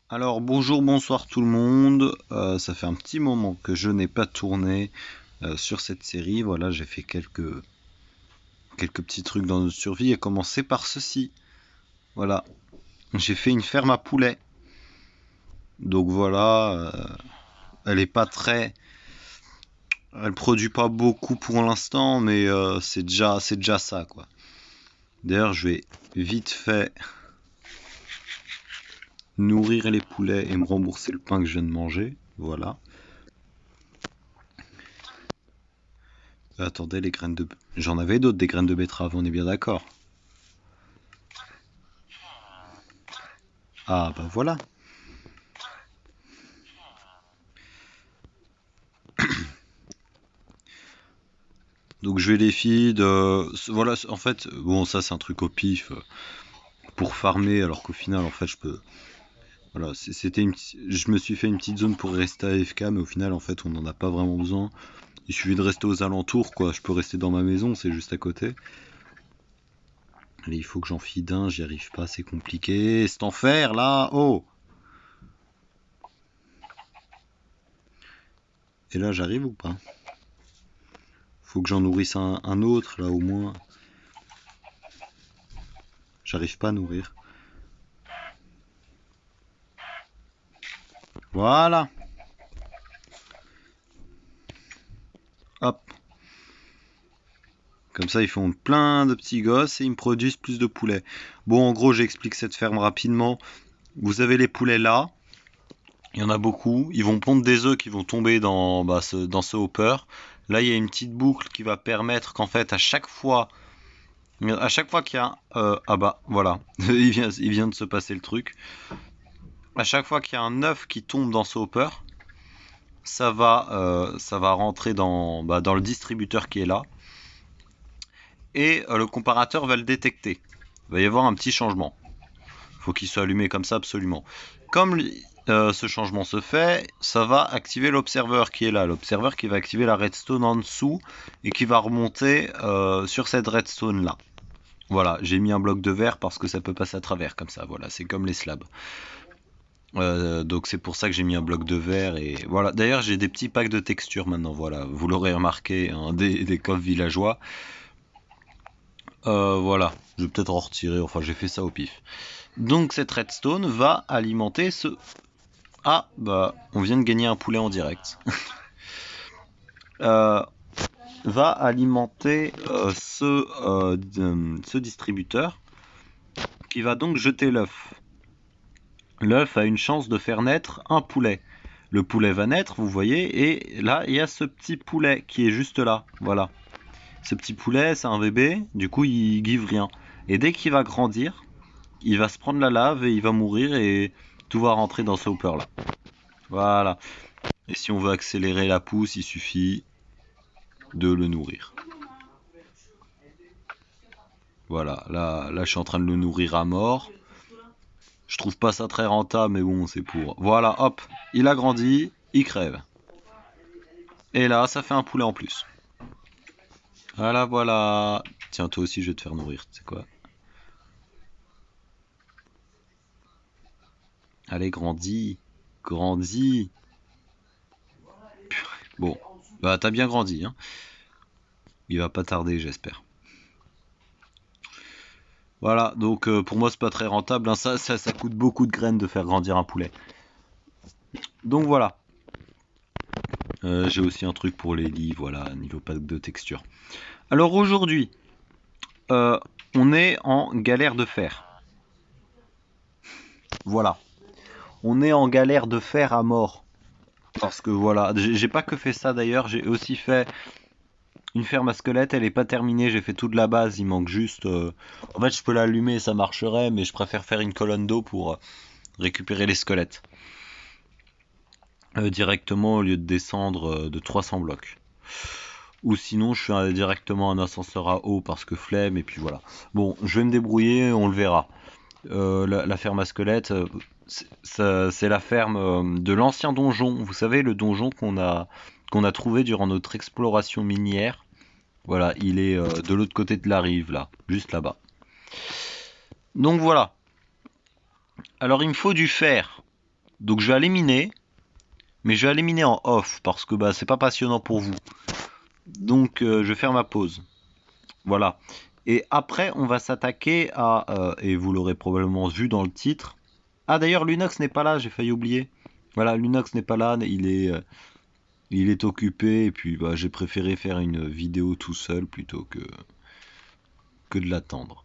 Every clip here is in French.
Alors bonjour, bonsoir tout le monde. Ça fait un petit moment que je n'ai pas tourné sur cette série. Voilà, j'ai fait quelques petits trucs dans notre survie et commencer par ceci. Voilà, j'ai fait une ferme à poulets. Donc voilà, elle est pas très, elle produit pas beaucoup pour l'instant, mais c'est déjà ça quoi. D'ailleurs, je vais vite fait nourrir les poulets et me rembourser le pain que je viens de manger. Voilà. Attendez, les graines de... J'en avais d'autres, des graines de betterave, on est bien d'accord. Ah bah voilà. Donc je vais les feed. Voilà, en fait, bon ça c'est un truc au pif pour farmer, alors qu'au final en fait je peux. Voilà, je me suis fait une petite zone pour rester AFK, mais au final en fait on n'en a pas vraiment besoin. Il suffit de rester aux alentours quoi. Je peux rester dans ma maison, c'est juste à côté. Allez, il faut que j'en feed un, j'y arrive pas, c'est compliqué. C'est en fer là, oh. Et là j'arrive ou pas? Faut que j'en nourrisse un autre là au moins. J'arrive pas à nourrir. Voilà. Hop. Comme ça, ils font plein de petits gosses et ils me produisent plus de poulets. Bon, en gros, j'explique cette ferme rapidement. Vous avez les poulets là. Il y en a beaucoup. Ils vont pondre des œufs qui vont tomber dans ce hopper. Là, il y a une petite boucle qui va permettre qu'en fait, à chaque fois qu'il y a... ah bah, voilà. il vient de se passer le truc. À chaque fois qu'il y a un œuf qui tombe dans ce hopper, ça va rentrer dans le distributeur qui est là. Et le comparateur va le détecter. Il va y avoir un petit changement. Il faut qu'il soit allumé comme ça absolument. Comme ce changement se fait, ça va activer l'observeur qui est là. L'observeur qui va activer la redstone en dessous et qui va remonter sur cette redstone là. Voilà, j'ai mis un bloc de verre parce que ça peut passer à travers comme ça. Voilà, c'est comme les slabs. Donc c'est pour ça que j'ai mis un bloc de verre et voilà. D'ailleurs j'ai des petits packs de textures maintenant. Voilà, vous l'aurez remarqué, hein, des coffres villageois. Voilà, je vais peut-être en retirer. Enfin, j'ai fait ça au pif. Donc cette redstone va alimenter ce... Ah, bah, on vient de gagner un poulet en direct. Euh, va alimenter ce distributeur qui va donc jeter l'œuf. L'œuf a une chance de faire naître un poulet. Le poulet va naître, vous voyez, et là, il y a ce petit poulet qui est juste là. Voilà. Ce petit poulet, c'est un bébé, du coup, il give rien. Et dès qu'il va grandir, il va se prendre la lave et il va mourir et tout va rentrer dans ce hopper là. Voilà. Et si on veut accélérer la pousse, il suffit de le nourrir. Voilà, là je suis en train de le nourrir à mort. Je trouve pas ça très rentable, mais bon, c'est pour... Voilà, hop, il a grandi, il crève. Et là, ça fait un poulet en plus. Voilà, voilà. Tiens, toi aussi, je vais te faire nourrir, tu sais quoi. Allez, grandis, grandis. Bon, bah t'as bien grandi, hein. Il va pas tarder, j'espère. Voilà, donc pour moi c'est pas très rentable, hein. Ça coûte beaucoup de graines de faire grandir un poulet. Donc voilà. J'ai aussi un truc pour les lits, voilà, niveau pack de texture. Alors aujourd'hui, euh, on est en galère de fer. Voilà. On est en galère de fer à mort. Parce que voilà, j'ai pas que fait ça d'ailleurs, j'ai aussi fait une ferme à squelette, elle est pas terminée, j'ai fait toute la base, il manque juste... En fait je peux l'allumer, ça marcherait, mais je préfère faire une colonne d'eau pour récupérer les squelettes. Directement au lieu de descendre de 300 blocs. Ou sinon je fais directement un ascenseur à eau parce que flemme et puis voilà. Bon, je vais me débrouiller, on le verra. La ferme à squelette, c'est la ferme de l'ancien donjon. Vous savez, le donjon qu'on a trouvé durant notre exploration minière. Voilà, il est de l'autre côté de la rive, là, juste là-bas. Donc voilà. Alors il me faut du fer. Donc je vais aller miner, mais je vais aller miner en off parce que bah c'est pas passionnant pour vous. Donc je vais faire ma pause. Voilà. Et après on va s'attaquer à, et vous l'aurez probablement vu dans le titre. Ah d'ailleurs Lunox n'est pas là, j'ai failli oublier. Voilà, Lunox n'est pas là, il est occupé et puis bah, j'ai préféré faire une vidéo tout seul plutôt que de l'attendre.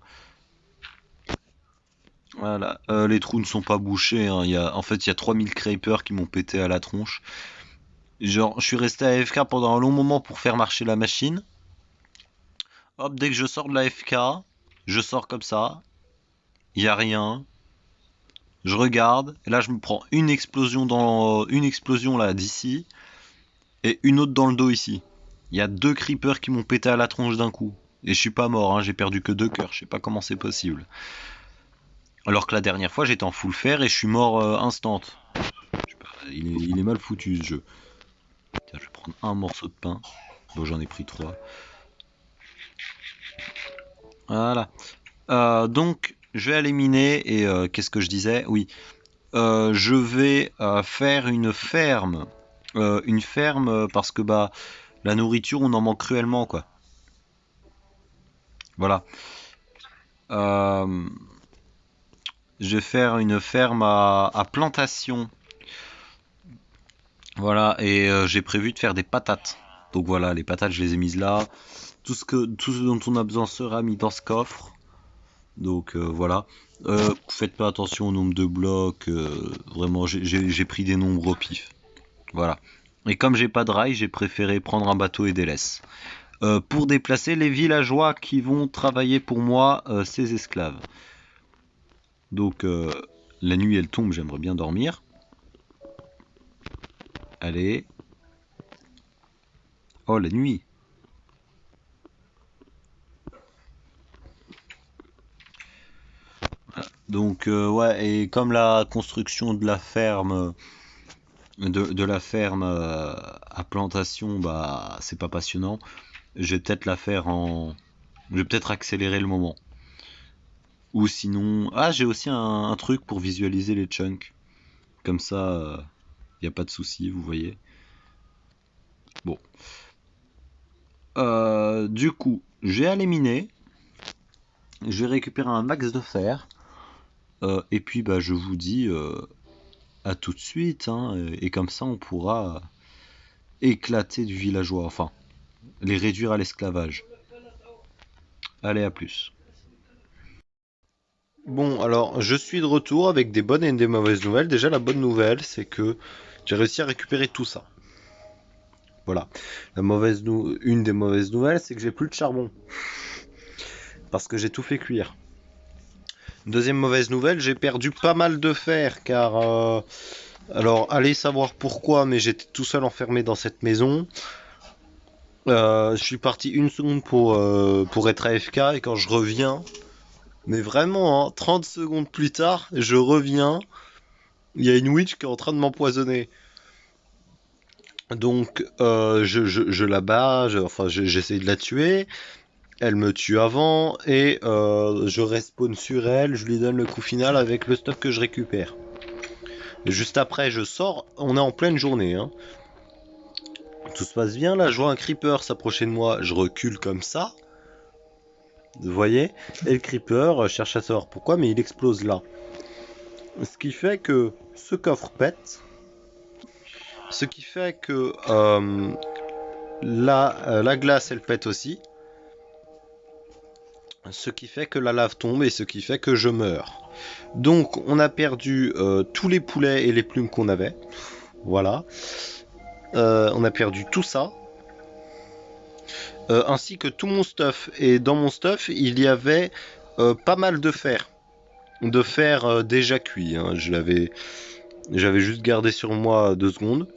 Voilà, les trous ne sont pas bouchés, hein. En fait, il y a 3000 creepers qui m'ont pété à la tronche. Genre, je suis resté à AFK pendant un long moment pour faire marcher la machine. Hop, dès que je sors de la FK, je sors comme ça. Il y a rien. Je regarde. Et là, je me prends une explosion une explosion là d'ici et une autre dans le dos ici. Il y a 2 creepers qui m'ont pété à la tronche d'un coup. Et je suis pas mort, hein, j'ai perdu que 2 cœurs. Je sais pas comment c'est possible. Alors que la dernière fois, j'étais en full fer et je suis mort instant. Il est mal foutu ce jeu. Tiens, je vais prendre un morceau de pain. Bon, j'en ai pris 3. Voilà. Donc, je vais aller miner et qu'est-ce que je disais? Oui, je vais faire une ferme. Une ferme parce que bah la nourriture, on en manque cruellement quoi. Voilà. Euh, je vais faire une ferme à plantation. Voilà, et j'ai prévu de faire des patates. Donc voilà, les patates, je les ai mises là. Tout ce dont on a besoin sera mis dans ce coffre. Donc voilà. Faites pas attention au nombre de blocs. Vraiment, j'ai pris des nombres au pif. Voilà. Et comme j'ai pas de rail, j'ai préféré prendre un bateau et des laisses. Pour déplacer les villageois qui vont travailler pour moi, ces esclaves. Donc la nuit elle tombe, j'aimerais bien dormir. Allez. Oh la nuit. Donc ouais, et comme la construction de la ferme de la ferme à plantation, bah c'est pas passionnant. Je vais peut-être la faire en. Je vais peut-être accélérer le moment. Ou sinon. Ah, j'ai aussi un truc pour visualiser les chunks. Comme ça, y a pas de souci, vous voyez. Bon. Du coup, je vais aller miner. Je vais récupérer un max de fer. Et puis, bah, je vous dis à tout de suite, hein, et comme ça, on pourra éclater du villageois. Enfin, les réduire à l'esclavage. Allez, à plus. Bon, alors je suis de retour avec des bonnes et des mauvaises nouvelles. Déjà, la bonne nouvelle, c'est que j'ai réussi à récupérer tout ça. Voilà. Une des mauvaises nouvelles, c'est que j'ai plus de charbon. Parce que j'ai tout fait cuire. Deuxième mauvaise nouvelle, j'ai perdu pas mal de fer car alors allez savoir pourquoi, mais j'étais tout seul enfermé dans cette maison. Je suis parti une seconde pour être AFK et quand je reviens, mais vraiment, hein, 30 secondes plus tard, je reviens, il y a une witch qui est en train de m'empoisonner. Donc je la bats, j'essaie de la tuer, elle me tue avant et je respawn sur elle, je lui donne le coup final avec le stuff que je récupère. Et juste après je sors, on est en pleine journée, hein. Tout se passe bien là, je vois un creeper s'approcher de moi, je recule comme ça. Vous voyez? Et le creeper cherche à savoir pourquoi, mais il explose là. Ce qui fait que ce coffre pète. Ce qui fait que la glace elle pète aussi. Ce qui fait que la lave tombe et ce qui fait que je meurs. Donc on a perdu tous les poulets et les plumes qu'on avait. Voilà. On a perdu tout ça. Ainsi que tout mon stuff. Et dans mon stuff, il y avait pas mal de fer. De fer déjà cuit, hein. J'avais juste gardé sur moi 2 secondes.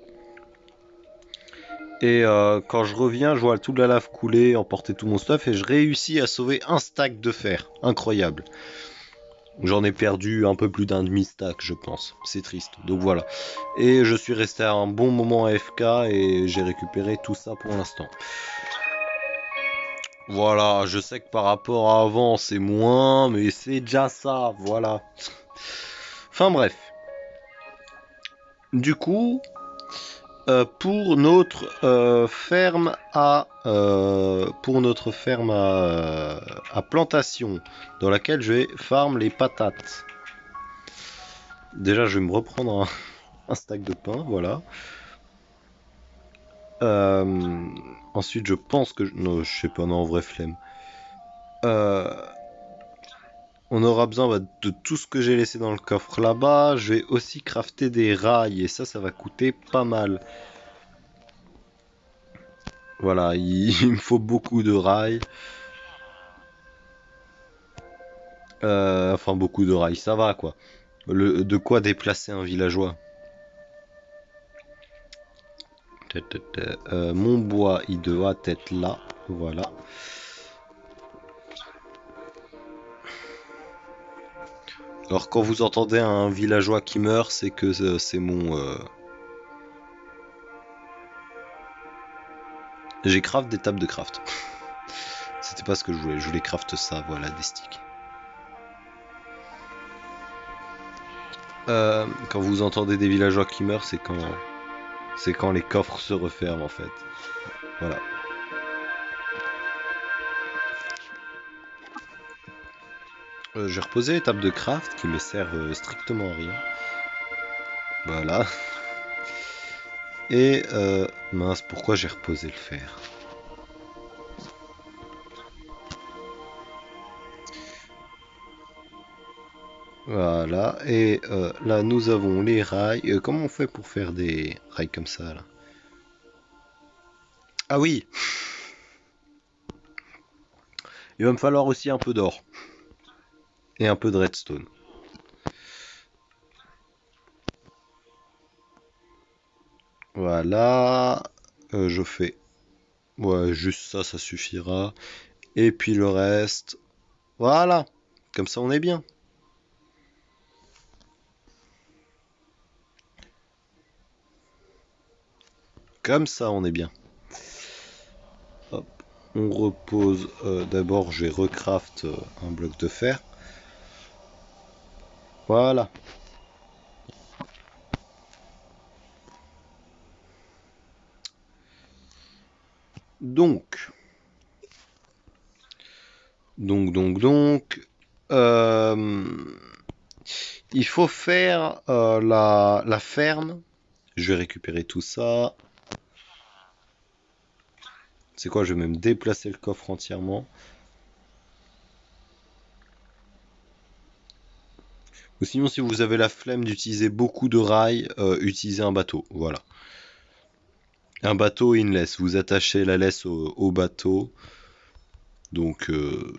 Et quand je reviens, je vois toute la lave couler, emporter tout mon stuff et je réussis à sauver un stack de fer. Incroyable. J'en ai perdu un peu plus d'un demi-stack, je pense. C'est triste. Donc voilà. Et je suis resté un bon moment AFK et j'ai récupéré tout ça pour l'instant. Voilà, je sais que par rapport à avant, c'est moins, mais c'est déjà ça, voilà. Enfin bref. Du coup, pour notre ferme à plantation, dans laquelle je vais farm les patates. Déjà, je vais me reprendre un stack de pain, voilà. Ensuite, je pense que... Non, je sais pas, non, en vrai, flemme. On aura besoin de tout ce que j'ai laissé dans le coffre là-bas. Je vais aussi crafter des rails, et ça va coûter pas mal. Voilà, il me faut beaucoup de rails. Enfin, beaucoup de rails, ça va, quoi. De quoi déplacer un villageois. Mon bois, il doit être là. Voilà. Alors quand vous entendez un villageois qui meurt, c'est que c'est mon... J'ai craft des tables de craft. C'était pas ce que je voulais craft ça, voilà, des sticks. Quand vous entendez des villageois qui meurent, c'est quand les coffres se referment en fait. Voilà. J'ai reposé les tables de craft qui me servent strictement à rien. Voilà. Et mince, pourquoi j'ai reposé le fer? Voilà, et là nous avons les rails. Comment on fait pour faire des rails comme ça là? Ah oui, il va me falloir aussi un peu d'or. Et un peu de redstone. Voilà, je fais... Ouais, juste ça, ça suffira. Et puis le reste... Voilà, comme ça on est bien. Comme ça on est bien. Hop, on repose... D'abord, je vais recraft un bloc de fer. Voilà. Donc... Euh, il faut faire la ferme. Je vais récupérer tout ça. C'est quoi? Je vais même déplacer le coffre entièrement. Ou sinon, si vous avez la flemme d'utiliser beaucoup de rails, utilisez un bateau. Voilà. Un bateau et une laisse. Vous attachez la laisse au bateau. Donc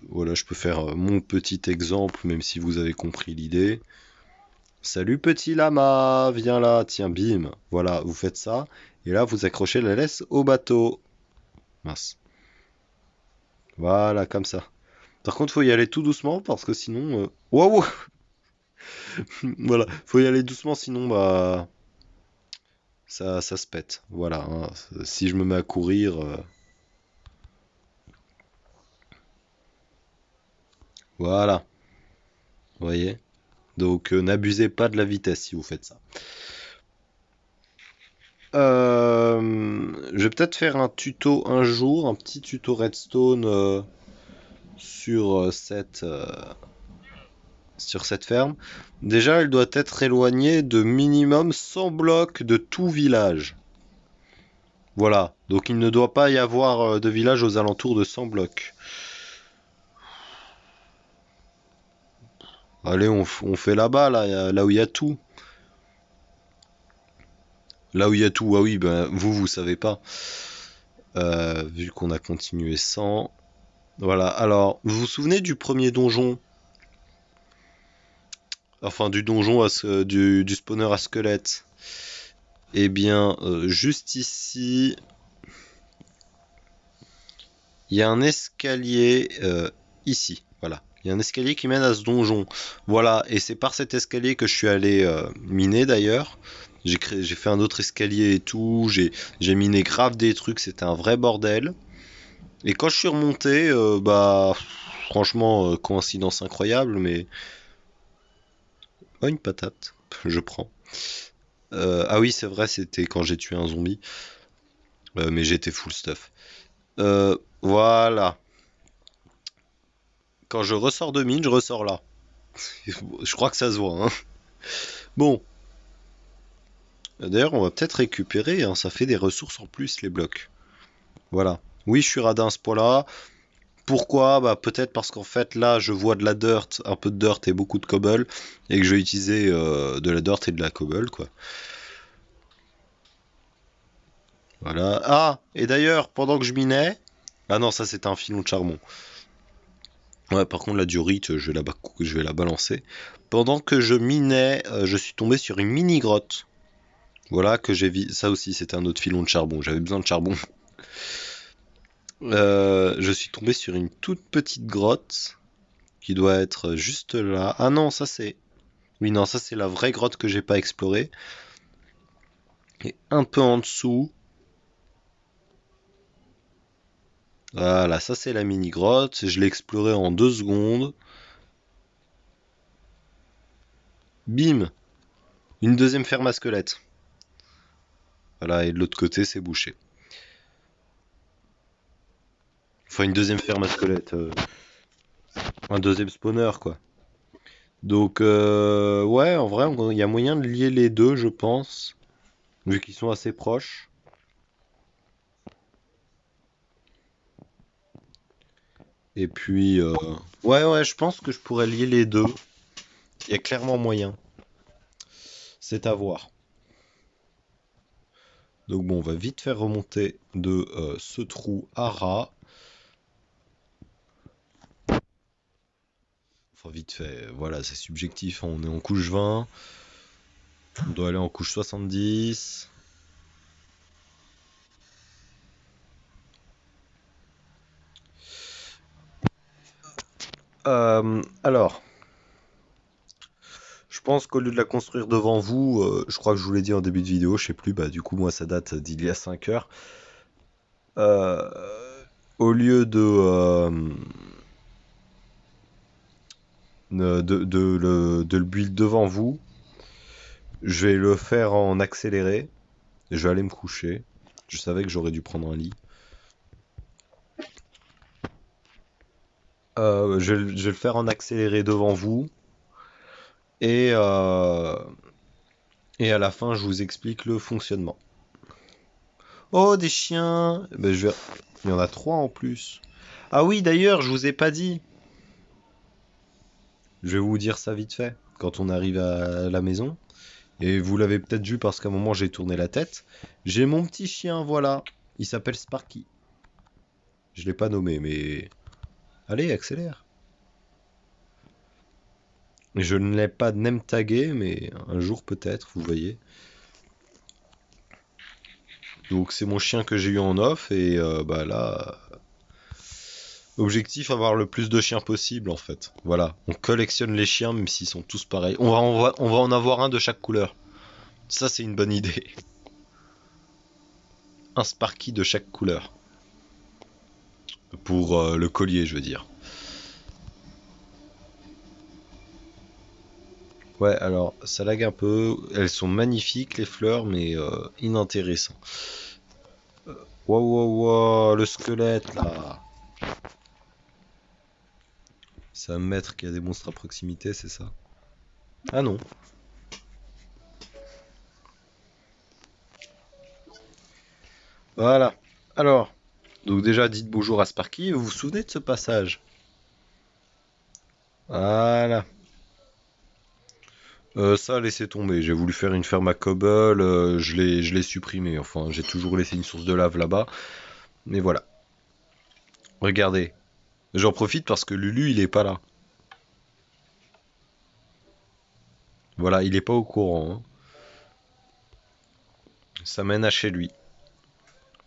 voilà, je peux faire mon petit exemple, même si vous avez compris l'idée. Salut petit lama, viens là, tiens, bim. Voilà, vous faites ça. Et là, vous accrochez la laisse au bateau. Mince. Voilà, comme ça. Par contre, faut y aller tout doucement parce que sinon... Waouh! Voilà, faut y aller doucement sinon, bah... Ça se pète. Voilà, hein. Si je me mets à courir... Voilà, vous voyez? Donc, n'abusez pas de la vitesse si vous faites ça. Je vais peut-être faire un tuto un jour, un petit tuto redstone sur cette ferme. Déjà, elle doit être éloignée de minimum 100 blocs de tout village. Voilà, donc il ne doit pas y avoir de village aux alentours de 100 blocs. Allez, on fait là-bas, là où il y a tout. Là où il y a tout, ah oui, ben vous savez pas. Vu qu'on a continué sans. Voilà, alors, vous vous souvenez du premier donjon? Enfin, du donjon, du spawner à squelette. Eh bien, juste ici, il y a un escalier ici. Voilà. Il y a un escalier qui mène à ce donjon. Voilà, et c'est par cet escalier que je suis allé miner d'ailleurs. J'ai fait un autre escalier et tout. J'ai miné grave des trucs, c'était un vrai bordel. Et quand je suis remonté, bah franchement, coïncidence incroyable, mais... Oh, une patate, je prends. Ah oui, c'est vrai, c'était quand j'ai tué un zombie. Mais j'étais full stuff. Voilà. Quand je ressors de mine, je ressors là. Je crois que ça se voit, hein. Bon. D'ailleurs, on va peut-être récupérer, hein, ça fait des ressources en plus, les blocs. Voilà. Oui, je suis radin à ce point-là. Pourquoi? Bah peut-être parce qu'en fait là je vois de la dirt, un peu de dirt et beaucoup de cobble, et que je vais utiliser de la dirt et de la cobble quoi. Voilà. Ah! Et d'ailleurs, pendant que je minais. Ah non, ça c'était un filon de charbon. Ouais, par contre la diorite, je vais la balancer. Pendant que je minais, je suis tombé sur une mini grotte. Voilà que j'ai vu. Ça aussi c'était un autre filon de charbon. J'avais besoin de charbon. Je suis tombé sur une toute petite grotte qui doit être juste là. Ah non, ça c'est. Oui, non, ça c'est la vraie grotte que j'ai pas explorée. Et un peu en dessous. Voilà, ça c'est la mini grotte. Je l'ai explorée en 2 secondes. Bim! Une deuxième ferme à squelette. Voilà, et de l'autre côté c'est bouché. Enfin, une deuxième ferme à squelette. Un deuxième spawner quoi. Donc, ouais, en vrai, il y a moyen de lier les deux, je pense. Vu qu'ils sont assez proches. Et puis, ouais, ouais, je pense que je pourrais lier les deux. Il y a clairement moyen. C'est à voir. Donc bon, on va vite faire remonter de ce trou à ras. Enfin, vite fait, voilà, c'est subjectif, hein. On est en couche 20. On doit aller en couche 70. Alors, je pense qu'au lieu de la construire devant vous, je crois que je vous l'ai dit en début de vidéo, je sais plus, bah du coup moi ça date d'il y a 5 heures. Euh, Au lieu de le build devant vous, je vais le faire en accéléré. Je vais aller me coucher. Je savais que j'aurais dû prendre un lit. Je vais le faire en accéléré devant vous. Et, euh, et à la fin, je vous explique le fonctionnement. Oh, des chiens! Ben, il y en a 3 en plus. Ah oui, d'ailleurs, je vous ai pas dit. Je vais vous dire ça vite fait, quand on arrive à la maison. Et vous l'avez peut-être vu parce qu'à un moment, j'ai tourné la tête. J'ai mon petit chien, voilà. Il s'appelle Sparky. Je l'ai pas nommé, mais... Allez, accélère. Je ne l'ai pas name tagué, mais un jour peut-être, vous voyez. Donc c'est mon chien que j'ai eu en off et bah là, objectif avoir le plus de chiens possible en fait. Voilà, on collectionne les chiens même s'ils sont tous pareils. On va en avoir un de chaque couleur. Ça c'est une bonne idée. Un Sparky de chaque couleur. Pour le collier, je veux dire. Ouais, alors ça lag un peu. Elles sont magnifiques les fleurs, mais inintéressant. Wow, wow, wow, le squelette là. Ça va me mettre qu'il y a des monstres à proximité, c'est ça? Ah non. Voilà. Alors, donc déjà dites bonjour à Sparky. Vous vous souvenez de ce passage? Voilà. Ça, laissez tomber. J'ai voulu faire une ferme à cobble, je l'ai supprimé. Enfin, j'ai toujours laissé une source de lave là-bas. Mais voilà. Regardez. J'en profite parce que Lulu, il est pas là. Voilà, il est pas au courant, hein. Ça mène à chez lui.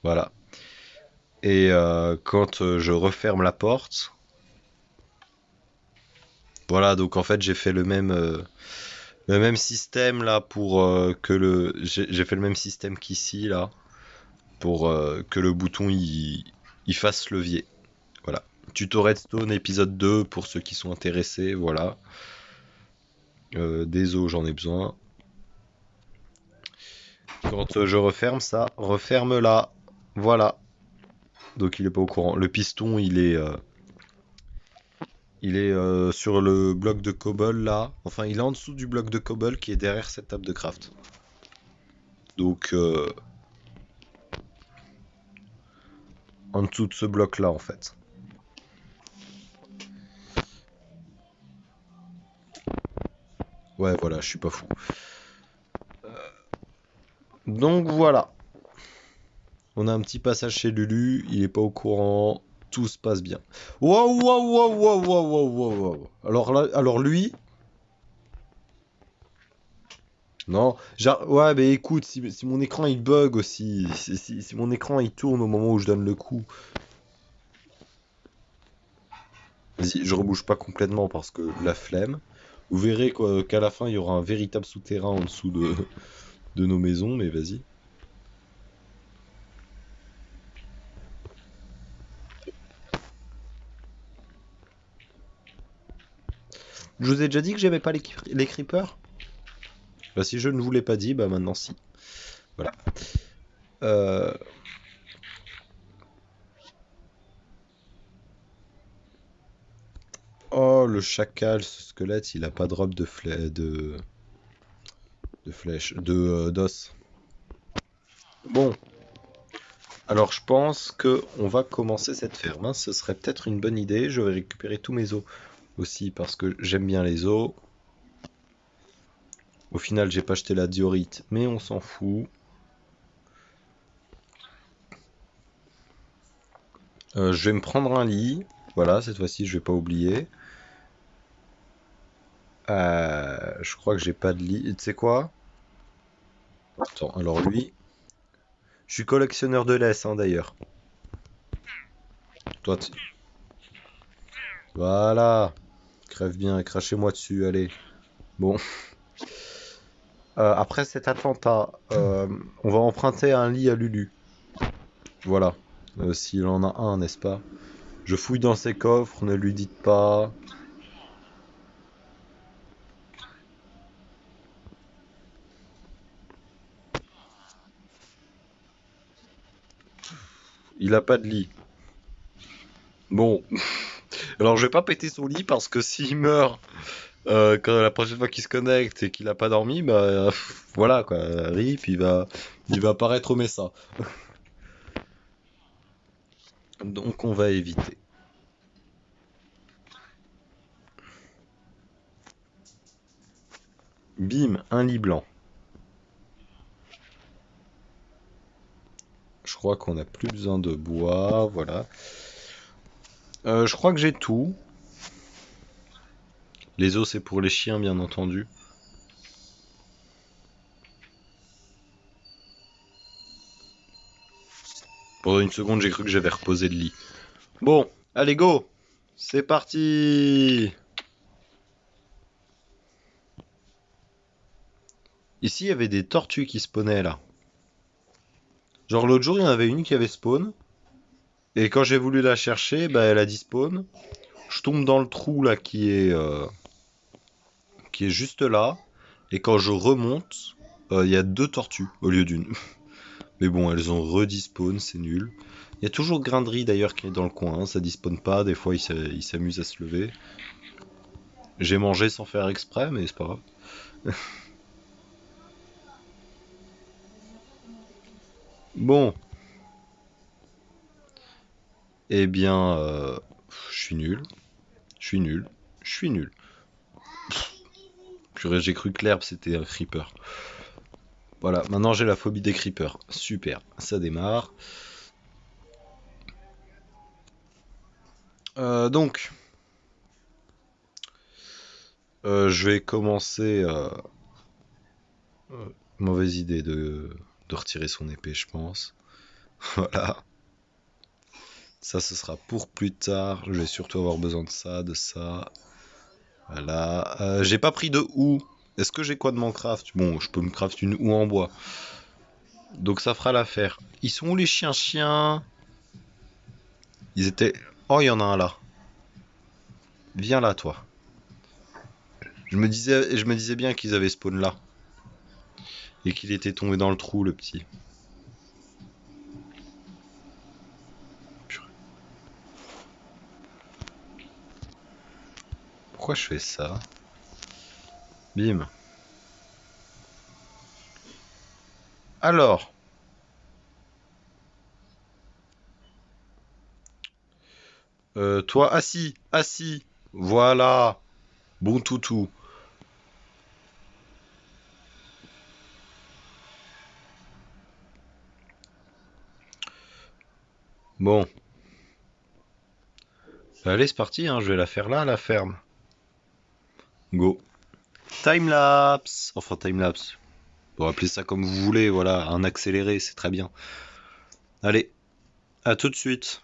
Voilà. Et quand je referme la porte, voilà. Donc en fait, j'ai fait le même système là pour que le. J'ai fait le même système qu'ici là pour que le bouton il fasse levier. Voilà. Tuto Redstone épisode 2 pour ceux qui sont intéressés. Voilà. Des os, j'en ai besoin. Quand je referme ça, referme là. Voilà. Donc il est pas au courant. Le piston, il est sur le bloc de cobble là. Enfin, il est en dessous du bloc de cobble qui est derrière cette table de craft. Donc en dessous de ce bloc là en fait. Ouais, voilà, je suis pas fou. Donc voilà. On a un petit passage chez Lulu, il est pas au courant, tout se passe bien. Waouh, waouh, waouh, waouh, waouh, waouh, waouh, waouh. Alors là, alors lui, non, ouais, mais écoute, si mon écran il bug aussi, si mon écran il tourne au moment où je donne le coup, vas-y, je rebouge pas complètement parce que la flemme. Vous verrez qu'à la fin il y aura un véritable souterrain en dessous de nos maisons, mais vas-y. Je vous ai déjà dit que j'aimais pas les creepers? Bah si je ne vous l'ai pas dit, bah maintenant si. Voilà. Euh, Oh, le chacal, ce squelette, il a pas de robe de flèche, d'os. Bon, alors je pense que on va commencer cette ferme, hein. Ce serait peut-être une bonne idée. Je vais récupérer tous mes os aussi parce que j'aime bien les os. Au final, j'ai pas acheté la diorite, mais on s'en fout. Je vais me prendre un lit. Voilà, cette fois-ci, je vais pas oublier. Je crois que j'ai pas de lit. Tu sais quoi? Attends, alors lui, je suis collectionneur de laisse, hein, d'ailleurs. Toi, voilà. Crève bien, crachez-moi dessus, allez. Bon, après cet attentat, on va emprunter un lit à Lulu. Voilà. S'il en a un, n'est-ce pas? Je fouille dans ses coffres, ne lui dites pas. Il a pas de lit. Bon, alors je vais pas péter son lit parce que s'il meurt quand la prochaine fois qu'il se connecte et qu'il a pas dormi, bah voilà quoi, RIP, il va apparaître au Messa. Donc on va éviter. Bim, un lit blanc. Je crois qu'on n'a plus besoin de bois, voilà. Je crois que j'ai tout. Les os, c'est pour les chiens, bien entendu. Pendant une seconde, j'ai cru que j'avais reposé le lit. Bon, allez, go! C'est parti! Ici, il y avait des tortues qui spawnaient, là. Genre, l'autre jour, il y en avait une qui avait spawn. Et quand j'ai voulu la chercher, bah, elle a dit spawn. Je tombe dans le trou, là, qui est juste là. Et quand je remonte, il y a deux tortues au lieu d'une. Mais bon, elles ont redispawn, c'est nul. Il y a toujours Grindry d'ailleurs qui est dans le coin, hein, ça dispawn pas, des fois il s'amuse à se lever. J'ai mangé sans faire exprès, mais c'est pas grave. Bon, eh bien, je suis nul, je suis nul, je suis nul. J'ai cru que l'herbe c'était un creeper. Voilà, maintenant j'ai la phobie des creepers. Super, ça démarre. Donc, je vais commencer. Mauvaise idée de retirer son épée, je pense. Voilà. Ça, ce sera pour plus tard. Je vais surtout avoir besoin de ça, de ça. Voilà. J'ai pas pris de houe. Est-ce que j'ai quoi de mon craft? Bon, je peux me craft une houe en bois. Donc ça fera l'affaire. Ils sont où les chiens? Ils étaient... Oh, il y en a un là. Viens là, toi. Je me disais bien qu'ils avaient spawn là. Et qu'il était tombé dans le trou, le petit. Pourquoi je fais ça? Bim. Alors, toi, assis, assis. Voilà. Bon toutou. Bon. Allez, c'est parti, hein, je vais la faire là, la ferme. Go. Timelapse. Enfin, timelapse. Bon, appelez ça comme vous voulez, voilà. Un accéléré, c'est très bien. Allez, à tout de suite.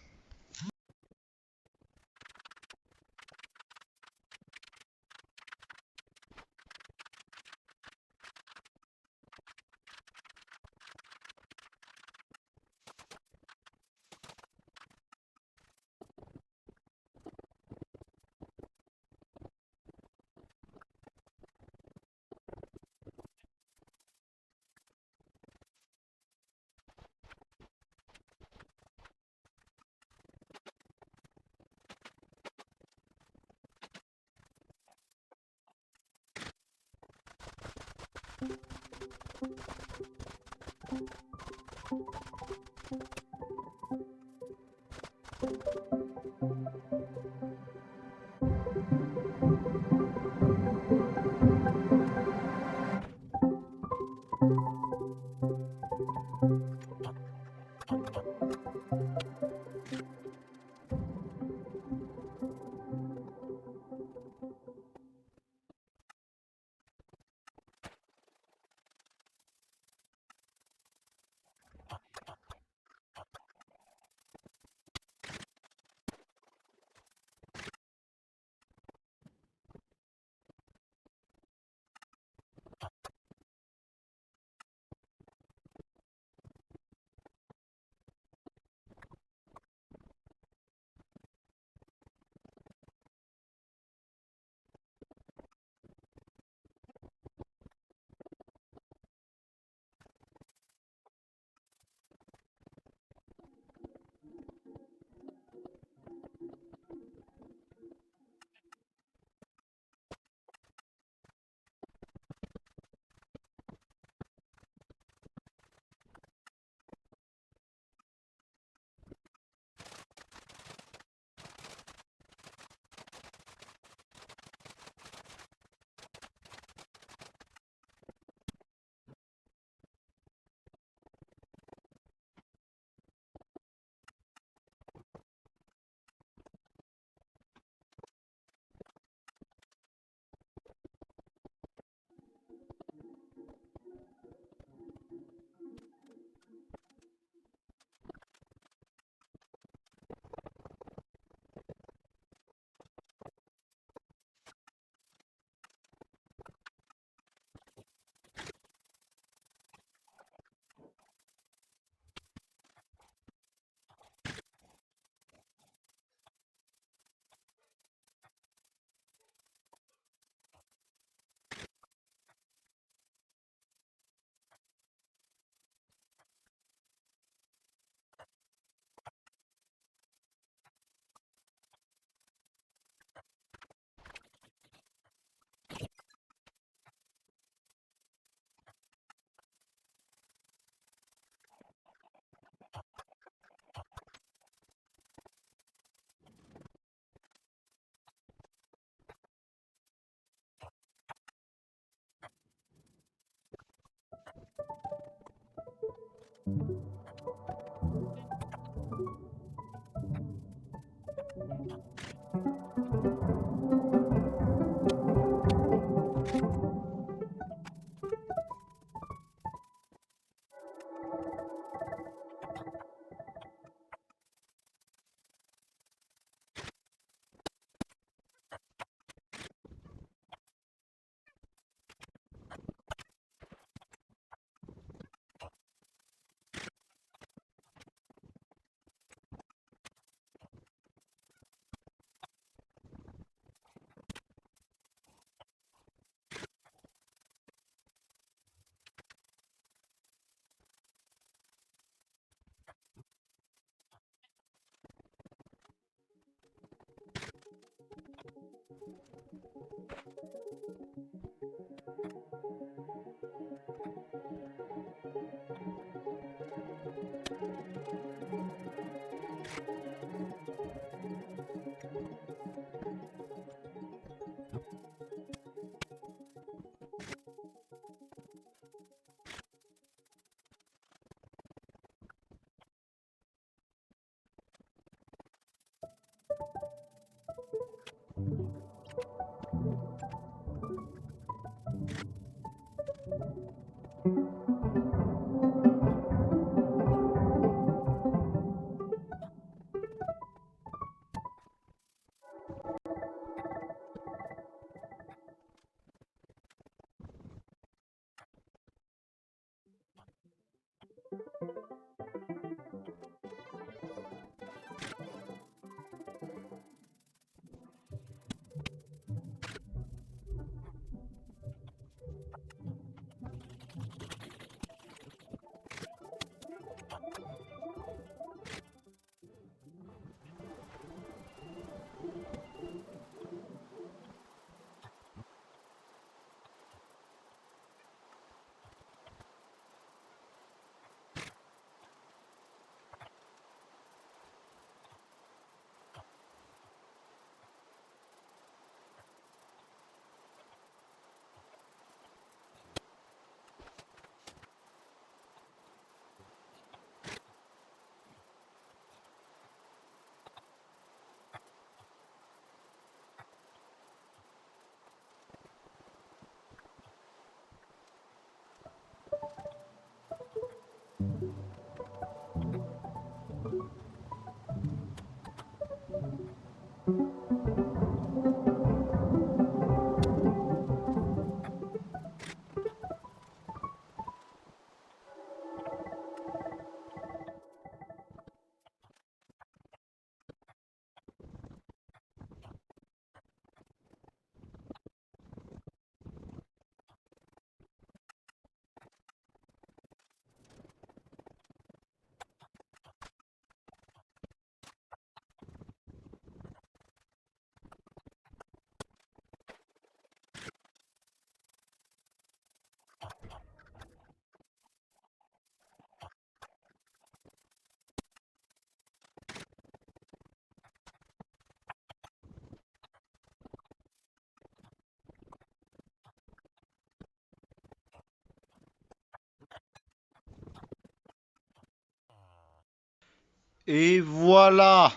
Et voilà.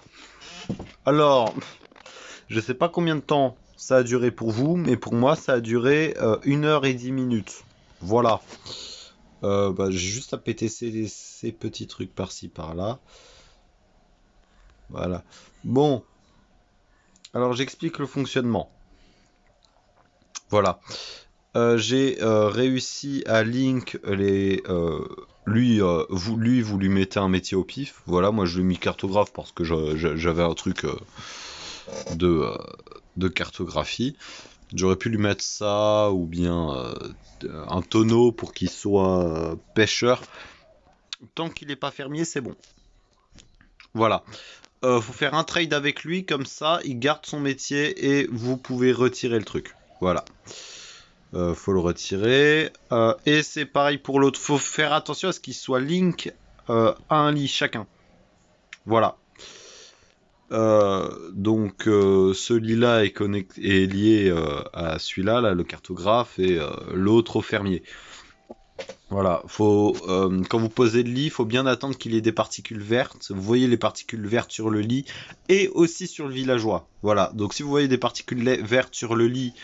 Alors, je sais pas combien de temps ça a duré pour vous, mais pour moi, ça a duré 1 h et 10 minutes. Voilà. J'ai juste à péter ces petits trucs par-ci, par-là. Voilà. Bon, alors j'explique le fonctionnement. Voilà. J'ai réussi à link vous lui mettez un métier au pif. Voilà, moi je lui ai mis cartographe parce que j'avais un truc de, euh, de cartographie. J'aurais pu lui mettre ça ou bien un tonneau pour qu'il soit pêcheur. Tant qu'il n'est pas fermier, c'est bon. Voilà. Faut faire un trade avec lui, comme ça, il garde son métier et vous pouvez retirer le truc. Voilà. Faut le retirer. Et c'est pareil pour l'autre. Faut faire attention à ce qu'il soit link à un lit chacun. Voilà. Ce lit-là est lié à celui-là, là, le cartographe, et l'autre au fermier. Voilà, quand vous posez le lit, il faut bien attendre qu'il y ait des particules vertes. Vous voyez les particules vertes sur le lit et aussi sur le villageois. Voilà, donc si vous voyez des particules vertes sur le lit,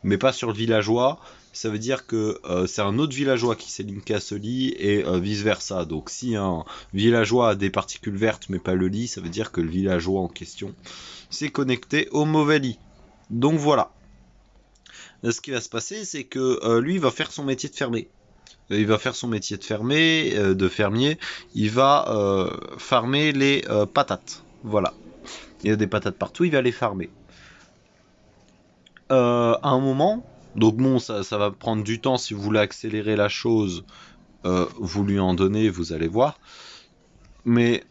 mais pas sur le villageois, ça veut dire que c'est un autre villageois qui s'est linké à ce lit et vice versa. Donc si un villageois a des particules vertes mais pas le lit, ça veut dire que le villageois en question s'est connecté au mauvais lit. Donc voilà. Ce qui va se passer, c'est que lui, il va faire son métier de fermier. Il va faire son métier de fermier. Il va farmer les patates. Voilà. Il y a des patates partout, il va les farmer. À un moment, donc bon, ça va prendre du temps si vous voulez accélérer la chose. Vous lui en donnez, vous allez voir. Mais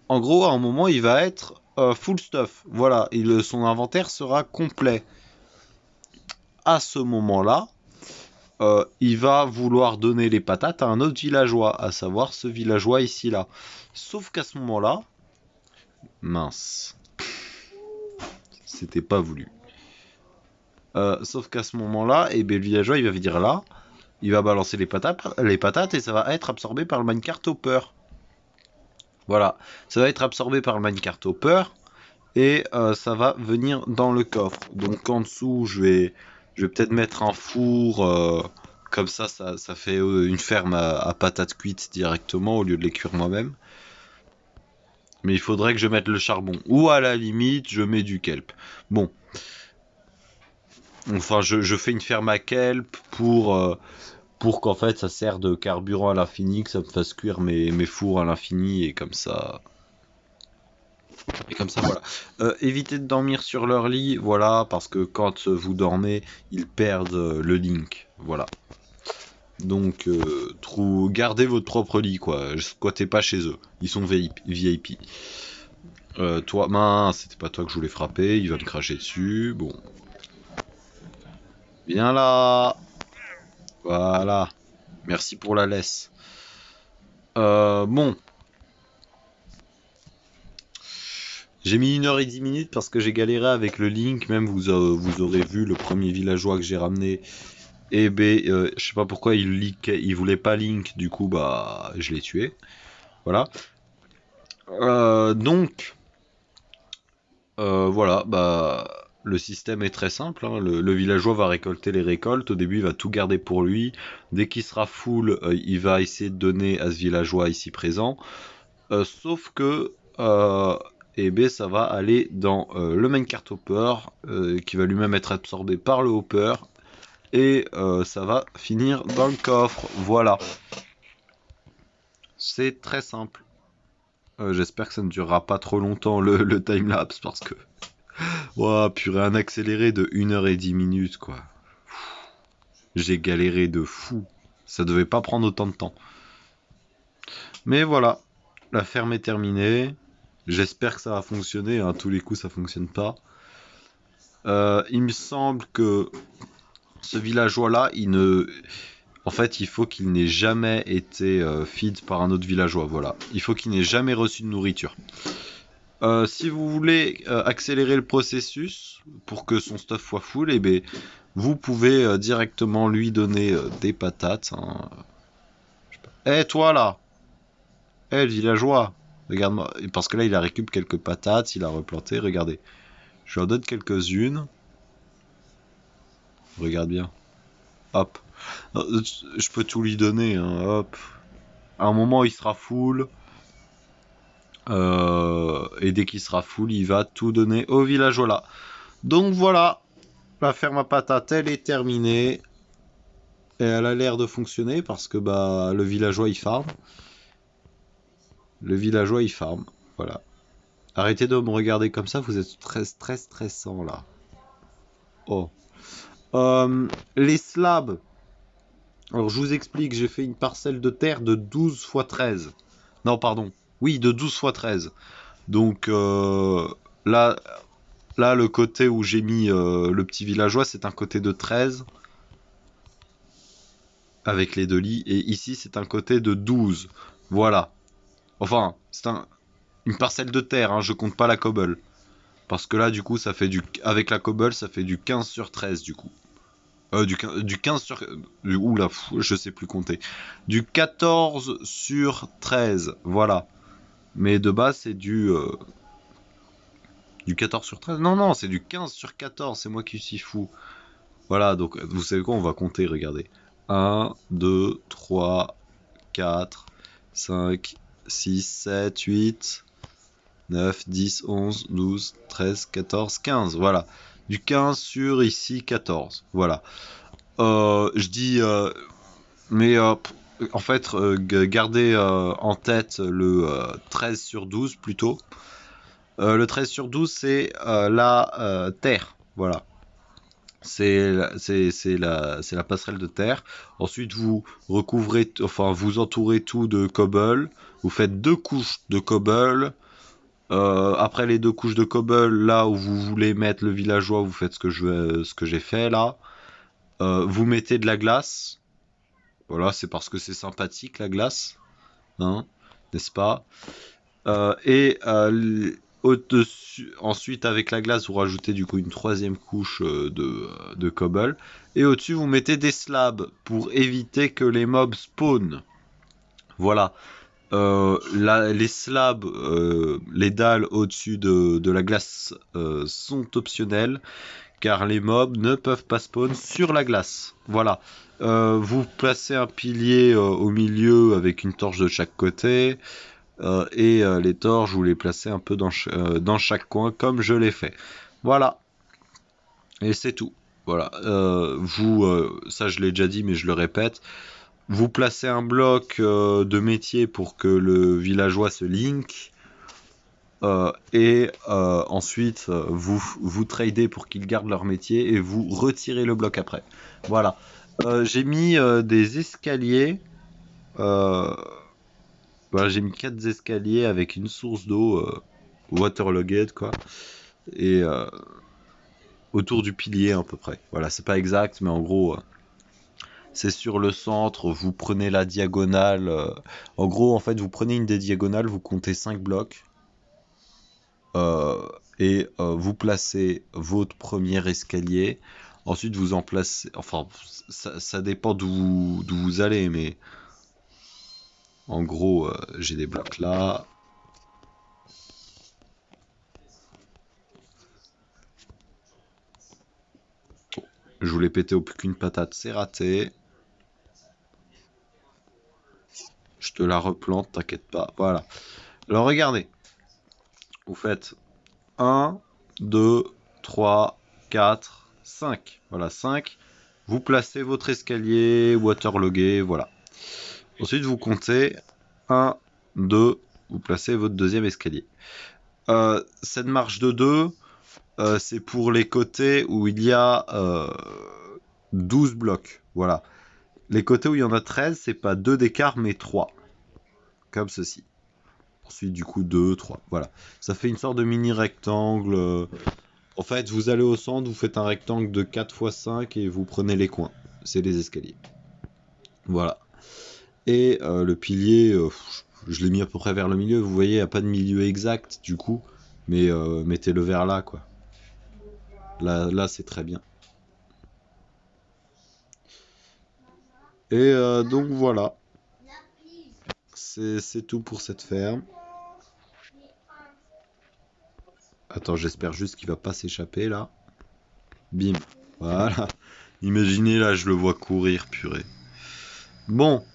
en gros, à un moment, il va être full stuff. Voilà, son inventaire sera complet. À ce moment-là, il va vouloir donner les patates à un autre villageois, à savoir ce villageois ici là. Sauf qu'à ce moment-là, mince, c'était pas voulu. Sauf qu'à ce moment-là, eh bien, le villageois il va dire là, il va balancer les patates et ça va être absorbé par le minecart hopper. Voilà, ça va être absorbé par le minecart hopper et ça va venir dans le coffre. Donc en dessous, je vais peut-être mettre un four, comme ça fait une ferme à patates cuites directement au lieu de les cuire moi-même. Mais il faudrait que je mette le charbon. Ou à la limite, je mets du kelp. Bon. Enfin, je fais une ferme à kelp pour qu'en fait ça sert de carburant à l'infini, que ça me fasse cuire mes fours à l'infini et comme ça. Et comme ça, voilà. Évitez de dormir sur leur lit, voilà, parce que quand vous dormez, ils perdent le link, voilà. Donc, gardez votre propre lit, quoi. Squattez pas chez eux. Ils sont VIP. Toi, mince, c'était pas toi que je voulais frapper. Il va me cracher dessus. Bon. Viens là. Voilà. Merci pour la laisse. Bon. J'ai mis 1 h et 10 minutes parce que j'ai galéré avec le link. Même vous aurez vu le premier villageois que j'ai ramené. Et ben, je sais pas pourquoi il voulait pas link. Du coup, bah, je l'ai tué. Voilà. Donc, voilà, bah, le système est très simple, hein. Le villageois va récolter les récoltes. Au début, il va tout garder pour lui. Dès qu'il sera full, il va essayer de donner à ce villageois ici présent. Sauf que, eh ben, ça va aller dans le minecart hopper, qui va lui-même être absorbé par le hopper. Et ça va finir dans le coffre. Voilà. C'est très simple. J'espère que ça ne durera pas trop longtemps le timelapse parce que... Ouah, purée, un accéléré de 1 h et 10 minutes, quoi. J'ai galéré de fou. Ça devait pas prendre autant de temps. Mais voilà, la ferme est terminée. J'espère que ça va fonctionner. À tous les coups, ça fonctionne pas. Il me semble que ce villageois-là, en fait, il faut qu'il n'ait jamais été feed par un autre villageois. Voilà. Il faut qu'il n'ait jamais reçu de nourriture. Si vous voulez accélérer le processus pour que son stuff soit full, eh ben, vous pouvez directement lui donner des patates. Hein. Eh toi là, le villageois, regarde-moi, parce que là il a récupéré quelques patates, il a replanté, regardez. Je lui en donne quelques-unes. Regarde bien. Hop. Je peux tout lui donner, hein. Hop. À un moment il sera full. Et dès qu'il sera full, il va tout donner au villageois là. Donc voilà, la ferme à patates, elle est terminée. Et elle a l'air de fonctionner parce que bah le villageois il farm. Le villageois il farm. Voilà. Arrêtez de me regarder comme ça, vous êtes très stressant là. Oh. Les slabs. Alors je vous explique, j'ai fait une parcelle de terre de 12 x 13. Non, pardon. Oui, de 12 x 13. Donc là, le côté où j'ai mis le petit villageois, c'est un côté de 13. Avec les 2 lits. Et ici, c'est un côté de 12. Voilà. Enfin, c'est une parcelle de terre, hein, je compte pas la cobble. Parce que là, du coup, ça fait avec la cobble, ça fait du 15 sur 13, du coup. Du 15 sur... Oula, je sais plus compter. Du 14 sur 13, voilà. Mais de base, c'est du 14 sur 13. Non, non, c'est du 15 sur 14, c'est moi qui suis fou. Voilà, donc, vous savez quoi, on va compter, regardez. 1, 2, 3, 4, 5, 6, 7, 8, 9, 10, 11, 12, 13, 14, 15. Voilà. Du 15 sur ici 14. Voilà. Je dis... mais en fait, gardez en tête le 13 sur 12 plutôt. Le 13 sur 12, c'est la terre. Voilà. C'est la passerelle de terre. Ensuite, vous recouvrez, enfin, vous entourez tout de cobble. Vous faites 2 couches de cobble. Après les 2 couches de cobble, là où vous voulez mettre le villageois, vous faites ce que j'ai fait là. Vous mettez de la glace. Voilà, c'est parce que c'est sympathique la glace, hein, n'est-ce pas? Et au-dessus, ensuite avec la glace, vous rajoutez du coup une troisième couche de cobble. Et au-dessus, vous mettez des slabs pour éviter que les mobs spawnent. Voilà. Les slabs, les dalles au-dessus de la glace sont optionnelles car les mobs ne peuvent pas spawn sur la glace. Voilà. Vous placez un pilier au milieu avec une torche de chaque côté. Et les torches, vous les placez un peu dans chaque coin, comme je l'ai fait. Voilà. Et c'est tout. Voilà. Ça je l'ai déjà dit, mais je le répète. Vous placez un bloc de métier pour que le villageois se link. Ensuite, vous tradez pour qu'ils gardent leur métier et vous retirez le bloc après. Voilà. J'ai mis des escaliers. Voilà, j'ai mis 4 escaliers avec une source d'eau waterlogged, quoi. Et autour du pilier à peu près. Voilà, c'est pas exact, mais en gros, c'est sur le centre. Vous prenez la diagonale. En gros, en fait, vous prenez une des diagonales, vous comptez 5 blocs. Vous placez votre premier escalier. Ensuite, vous en placez. Enfin, ça dépend d'où vous allez, mais en gros, j'ai des blocs là. Je voulais péter au plus qu'une patate, c'est raté. Je te la replante, t'inquiète pas. Voilà. Alors regardez. Vous faites 1, 2, 3, 4, 5. Voilà, 5. Vous placez votre escalier waterlogué, voilà. Ensuite, vous comptez 1, 2, vous placez votre deuxième escalier. Cette marche de 2, c'est pour les côtés où il y a 12 blocs. Voilà. Les côtés où il y en a 13, c'est pas 2 d'écart, mais 3. Comme ceci. Ensuite, du coup, 2, 3. Voilà. Ça fait une sorte de mini rectangle. En fait, vous allez au centre, vous faites un rectangle de 4 x 5 et vous prenez les coins. C'est les escaliers. Voilà. Et le pilier, je l'ai mis à peu près vers le milieu. Vous voyez, il n'y a pas de milieu exact du coup. Mais mettez-le vers là, quoi. Là c'est très bien. Et donc voilà. C'est tout pour cette ferme. Attends, j'espère juste qu'il va pas s'échapper là. Bim. Voilà. Imaginez là, je le vois courir, purée. Bon.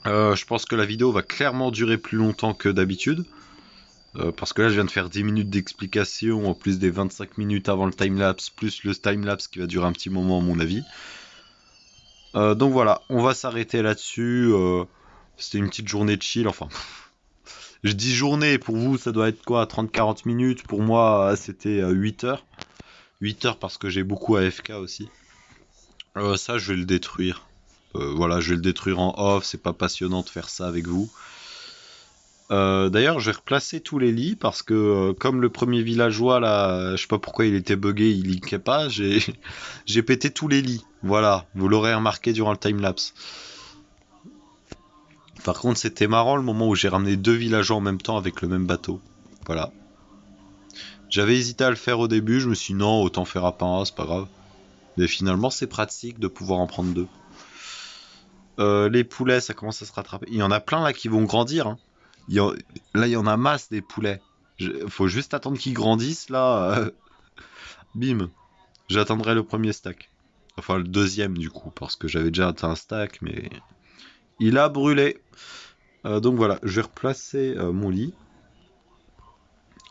Je pense que la vidéo va clairement durer plus longtemps que d'habitude. Parce que là, je viens de faire 10 minutes d'explication, en plus des 25 minutes avant le timelapse, plus le timelapse qui va durer un petit moment à mon avis. Donc voilà, on va s'arrêter là-dessus. C'était une petite journée de chill, enfin. Je dis journée, pour vous ça doit être quoi, 30-40 minutes. Pour moi c'était 8 heures. 8 heures parce que j'ai beaucoup AFK aussi. Ça je vais le détruire. Voilà, je vais le détruire en off, c'est pas passionnant de faire ça avec vous. D'ailleurs, je vais replacer tous les lits parce que comme le premier villageois là, je sais pas pourquoi il était buggé, il linkait pas, j'ai pété tous les lits. Voilà, vous l'aurez remarqué durant le timelapse. Par contre, c'était marrant le moment où j'ai ramené 2 villageois en même temps avec le même bateau. Voilà. J'avais hésité à le faire au début, je me suis dit non, autant faire à pain, c'est pas grave. Mais finalement, c'est pratique de pouvoir en prendre 2. Les poulets, ça commence à se rattraper. Il y en a plein là qui vont grandir, hein. Là, il y en a masse des poulets. Faut juste attendre qu'ils grandissent là. Bim. J'attendrai le premier stack. Enfin, le deuxième du coup, parce que j'avais déjà atteint un stack, mais il a brûlé. Donc voilà, je vais replacer mon lit.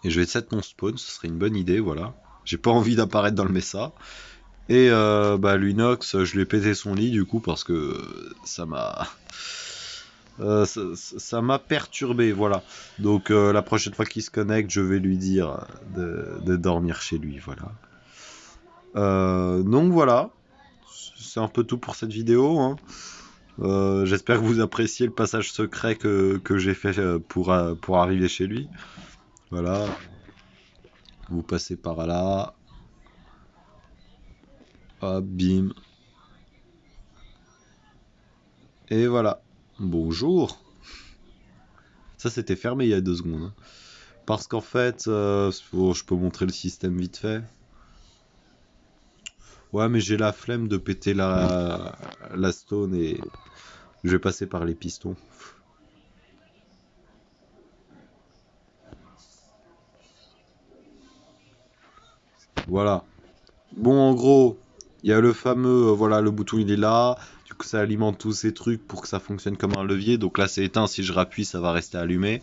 Et je vais set mon spawn, ce serait une bonne idée, voilà. J'ai pas envie d'apparaître dans le messa. Et Lunox, je lui ai pété son lit du coup parce que ça m'a... ça m'a perturbé, voilà. Donc la prochaine fois qu'il se connecte, je vais lui dire de dormir chez lui, voilà. Donc voilà, c'est un peu tout pour cette vidéo, hein. J'espère que vous appréciez le passage secret que j'ai fait pour arriver chez lui. Voilà. Vous passez par là. Hop, bim. Et voilà. Bonjour. Ça, c'était fermé il y a 2 secondes, hein. Parce qu'en fait, je peux montrer le système vite fait. Ouais, mais j'ai la flemme de péter la stone et je vais passer par les pistons. Voilà. Bon, en gros, il y a le fameux, voilà, le bouton il est là. Du coup, ça alimente tous ces trucs pour que ça fonctionne comme un levier. Donc là, c'est éteint. Si je rappuie, ça va rester allumé.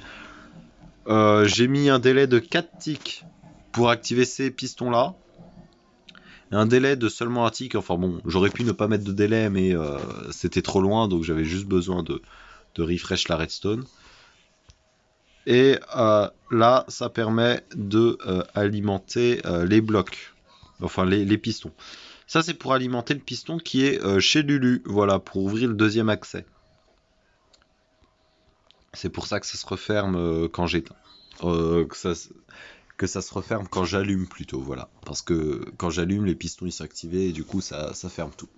J'ai mis un délai de 4 ticks pour activer ces pistons-là. Un délai de seulement un tick. Enfin bon, j'aurais pu ne pas mettre de délai, mais c'était trop loin. Donc j'avais juste besoin de refresh la redstone. Et là, ça permet de alimenter les blocs. Enfin, les pistons. Ça, c'est pour alimenter le piston qui est chez Lulu. Voilà, pour ouvrir le deuxième accès. C'est pour ça que ça se referme quand j'éteins. Que ça se referme quand j'allume plutôt, voilà. Parce que quand j'allume, les pistons ils sont activés et du coup ça ferme tout.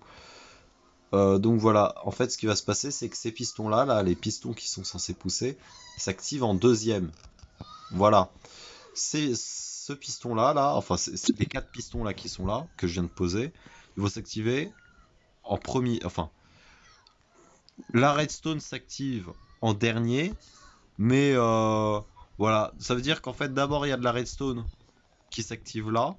Donc voilà, en fait ce qui va se passer c'est que ces pistons là, les pistons qui sont censés pousser, s'activent en deuxième. Voilà. C'est ce piston là, enfin c'est les 4 pistons là qui sont là, que je viens de poser, ils vont s'activer en premier. Enfin, la redstone s'active en dernier, mais voilà, ça veut dire qu'en fait d'abord il y a de la redstone qui s'active là.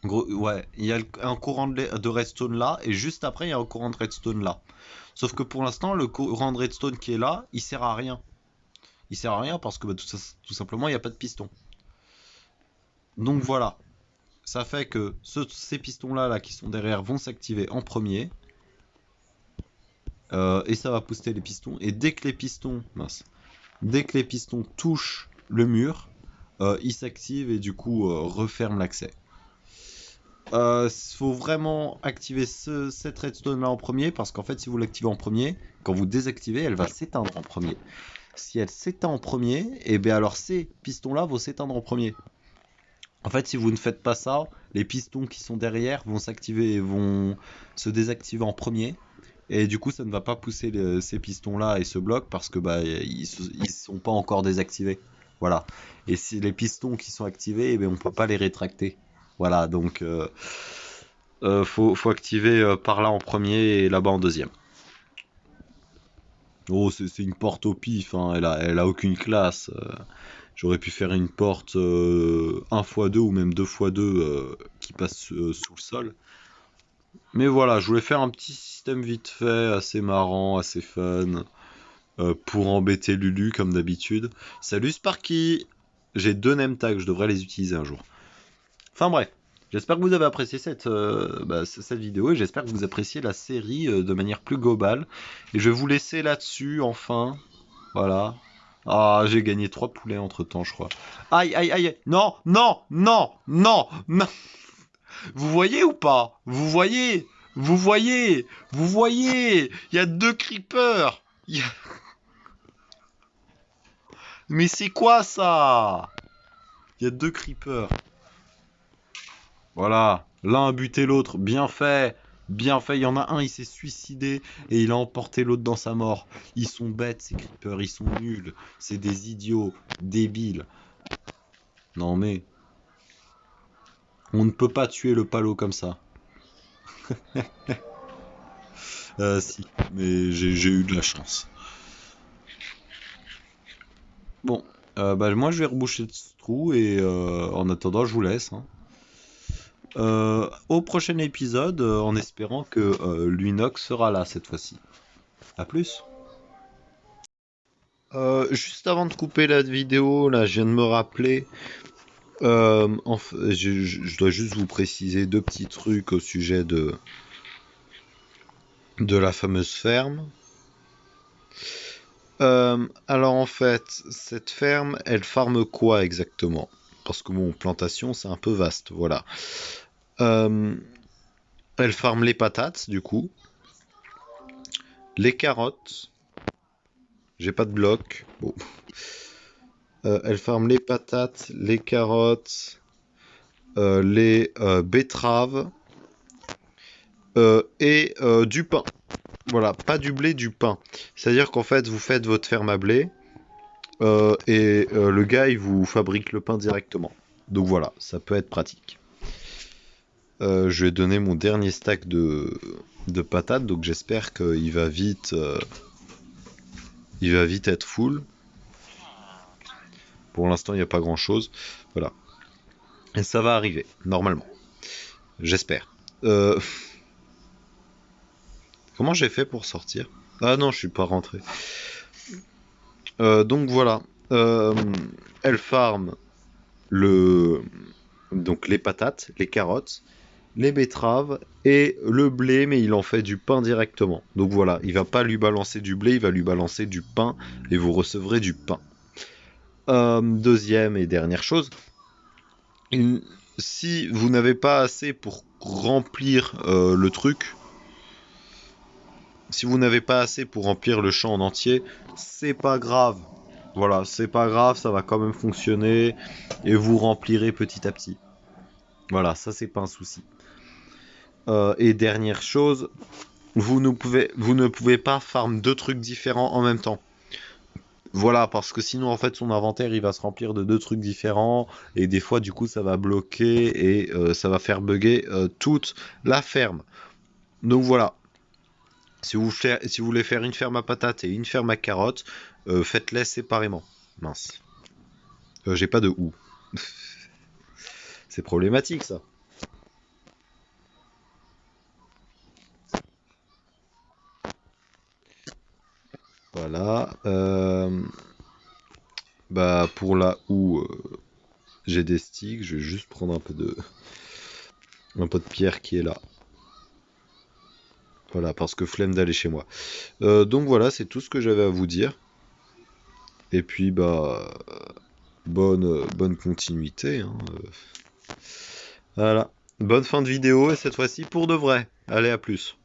Gros, ouais, il y a un courant de redstone là, et juste après, il y a un courant de redstone là. Sauf que pour l'instant, le courant de redstone qui est là, il sert à rien. Il sert à rien parce que tout simplement, il n'y a pas de piston. Donc voilà, ça fait que ces pistons là, qui sont derrière vont s'activer en premier. Et ça va booster les pistons. Et dès que les pistons, mince, dès que les pistons touchent le mur, ils s'activent et du coup referment l'accès. Faut vraiment activer cette redstone là en premier parce qu'en fait si vous l'activez en premier, quand vous désactivez elle va s'éteindre en premier. Si elle s'éteint en premier, et bien alors ces pistons là vont s'éteindre en premier. En fait si vous ne faites pas ça, les pistons qui sont derrière vont s'activer et vont se désactiver en premier. Et du coup ça ne va pas pousser ces pistons là et ce bloc parce que bah ils sont pas encore désactivés. Voilà. Et si les pistons qui sont activés, eh bien, on peut pas les rétracter. Voilà, donc faut activer par là en premier et là-bas en deuxième. Oh, c'est une porte au pif, hein, elle a aucune classe. J'aurais pu faire une porte 1x2 ou même 2x2 qui passe sous le sol. Mais voilà, je voulais faire un petit système vite fait, assez marrant, assez fun, pour embêter Lulu comme d'habitude. Salut Sparky! J'ai 2 name tags, je devrais les utiliser un jour. Enfin bref, j'espère que vous avez apprécié cette vidéo et j'espère que vous appréciez la série de manière plus globale. Et je vais vous laisser là-dessus, enfin. Voilà. Ah, j'ai gagné 3 poulets entre temps, je crois. Aïe, aïe, aïe. Non, non, non, non, non. Vous voyez ou pas? Vous voyez? Vous voyez? Vous voyez? Il y a 2 creepers. Mais c'est quoi ça? Il y a 2 creepers. Voilà, l'un a buté l'autre, bien fait, bien fait. Il y en a un, il s'est suicidé et il a emporté l'autre dans sa mort. Ils sont bêtes, ces creepers, ils sont nuls. C'est des idiots, débiles. Non mais, on ne peut pas tuer le palo comme ça. Si, mais j'ai eu de la chance. Bon, bah moi je vais reboucher ce trou et en attendant je vous laisse, hein. Au prochain épisode, en espérant que Lunox sera là cette fois-ci. A plus. Juste avant de couper la vidéo, là, je viens de me rappeler. Je dois juste vous préciser 2 petits trucs au sujet de la fameuse ferme. Alors en fait, cette ferme, elle farme quoi exactement? Parce que bon, plantation, c'est un peu vaste, voilà. Elle farme les patates, du coup, les carottes. J'ai pas de bloc. Bon. Elle farme les patates, les carottes, les betteraves et du pain. Voilà, pas du blé, du pain. C'est-à-dire qu'en fait, vous faites votre ferme à blé le gars, il vous fabrique le pain directement. Donc voilà, ça peut être pratique. Je vais donner mon dernier stack de patates, donc j'espère qu'il va vite, il va vite être full. Pour l'instant, il n'y a pas grand-chose. Voilà. Et ça va arriver, normalement. J'espère. Comment j'ai fait pour sortir? Ah non, je suis pas rentré. Donc voilà. Elle farm le... donc les patates, les carottes, les betteraves et le blé, mais il en fait du pain directement. Donc voilà, il va pas lui balancer du blé, il va lui balancer du pain et vous recevrez du pain. Deuxième et dernière chose, si vous n'avez pas assez pour remplir le truc, si vous n'avez pas assez pour remplir le champ en entier, c'est pas grave. Voilà, c'est pas grave, ça va quand même fonctionner et vous remplirez petit à petit. Voilà, ça c'est pas un souci. Et dernière chose, vous ne pouvez pas farm deux trucs différents en même temps. Voilà, parce que sinon en fait son inventaire il va se remplir de deux trucs différents et des fois du coup ça va bloquer et ça va faire bugger toute la ferme. Donc voilà, si vous voulez faire une ferme à patates et une ferme à carottes, faites-les séparément. Mince. J'ai pas de ou. C'est problématique ça. Voilà. Bah pour la ou j'ai des sticks, je vais juste prendre un peu de pierre qui est là. Voilà, parce que flemme d'aller chez moi. Donc voilà, c'est tout ce que j'avais à vous dire. Et puis bah bonne continuité, hein. Voilà. Bonne fin de vidéo et cette fois-ci pour de vrai. Allez, à plus.